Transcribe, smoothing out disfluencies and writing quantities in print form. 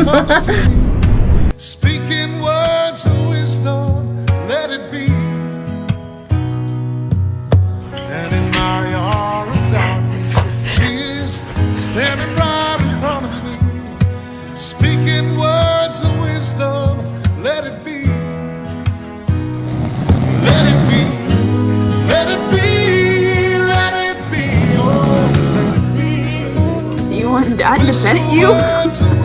comes to me, speaking words of wisdom, let it be. And in my hour of darkness, she is standing right in front of me, speaking words of wisdom, let it be. Let it be. Let it be. Let it be. Oh, let it be. You want Dad to pet you? Words of